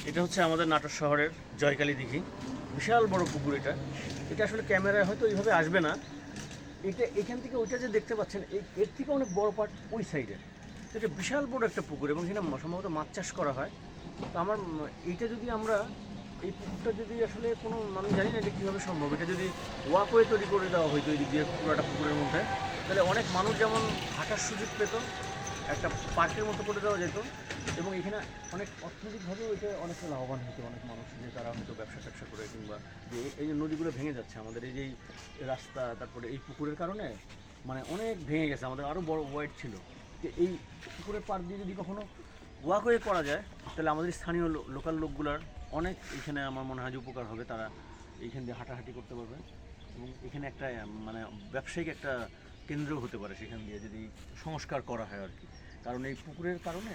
এটা হচ্ছে আমাদের নাটোর শহরের জয়কালী দিঘি। বিশাল বড় পুকুর এটা। এটা আসলে ক্যামেরায় হয়তো এইভাবে আসবে না। এটা এখান থেকে ওইটা যে দেখতে পাচ্ছেন এর থেকে অনেক বড় পার্ট ওই সাইডে। এটা বিশাল বড় একটা পুকুর এবং এখানে সম্ভবত মাছ চাষ করা হয়। তো আমার এইটা যদি আমরা এই পুকুরটা যদি আসলে কোনো আমি জানি না এটা কীভাবে সম্ভব, এটা যদি ওয়াকওয়ে তৈরি করে দেওয়া হয়তো এই দিক দিয়ে পুরোটা পুকুরের মধ্যে, তাহলে অনেক মানুষ যেমন হাঁটার সুযোগ পেত, একটা পার্কের মতো করে দেওয়া যেত এবং এখানে অনেক অর্থনৈতিকভাবেও এটা অনেকটা লাভবান হতো অনেক মানুষ, যে তারা হয়তো ব্যবসা ট্যাবসা করে কিংবা যে এই যে নদীগুলো ভেঙে যাচ্ছে আমাদের এই যে রাস্তা, তারপরে এই পুকুরের কারণে মানে অনেক ভেঙে গেছে, আমাদের আরও বড় ওয়াইড ছিল। যে এই পুকুরের পাড় দিয়ে যদি কখনো ওয়াকওয়ে করা যায় তাহলে আমাদের স্থানীয় লোকাল লোকগুলার অনেক এখানে আমার মনে হয় যে উপকার হবে, তারা এইখান দিয়ে হাঁটাহাঁটি করতে পারবে এবং এখানে একটা মানে ব্যবসায়িক একটা কেন্দ্র হতে পারে সেখান দিয়ে যদি সংস্কার করা হয় আর কি। কারণ এই পুকুরের কারণে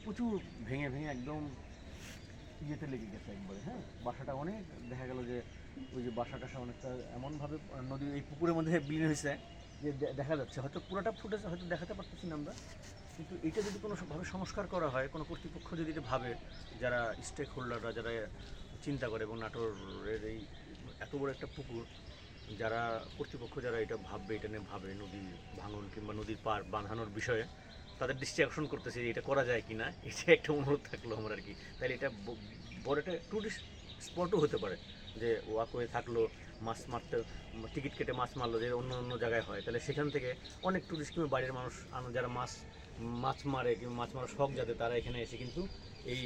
প্রচুর ভেঙে ভেঙে একদম ইয়েতে লেগে গেছে একবারে। হ্যাঁ, বাসাটা অনেক দেখা গেল যে ওই যে বাসা টাসা অনেকটা এমনভাবে নদীর এই পুকুরের মধ্যে বিলীন হয়েছে যে দেখা যাচ্ছে, হয়তো পুরোটা ফুটেজ হয়তো দেখাতে পারতেছি না আমরা, কিন্তু এটা যদি কোনোভাবে সংস্কার করা হয়, কোনো কর্তৃপক্ষ যদি এটা ভাবে, যারা স্টেক হোল্ডাররা যারা চিন্তা করে এবং নাটোরের এই এত বড় একটা পুকুর, যারা কর্তৃপক্ষ যারা এটা ভাববে, এটা নিয়ে ভাবে নদী ভাঙন কিংবা নদীর পার বাঁধানোর বিষয়ে, তাদের দৃষ্টি আকর্ষণ করতেছে যে এটা করা যায় কি না, এটা একটা অনুরোধ থাকলো আমার আর কি। তাহলে এটা বড় একটা টুরিস্ট স্পটও হতে পারে, যে ওয়াকওয়ে থাকলো, মাছ মারতে টিকিট কেটে মাছ মারলো যে অন্য অন্য জায়গায় হয়, তাহলে সেখান থেকে অনেক টুরিস্ট কিংবা বাইরের মানুষ যারা মাছ মারে কিংবা মাছ মারার শখ যাতে, তারা এখানে এসে কিন্তু এই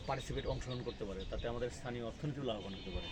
পার্টিসিপেট অংশগ্রহণ করতে পারে, তাতে আমাদের স্থানীয় অর্থনীতিও লাভবান হতে পারে।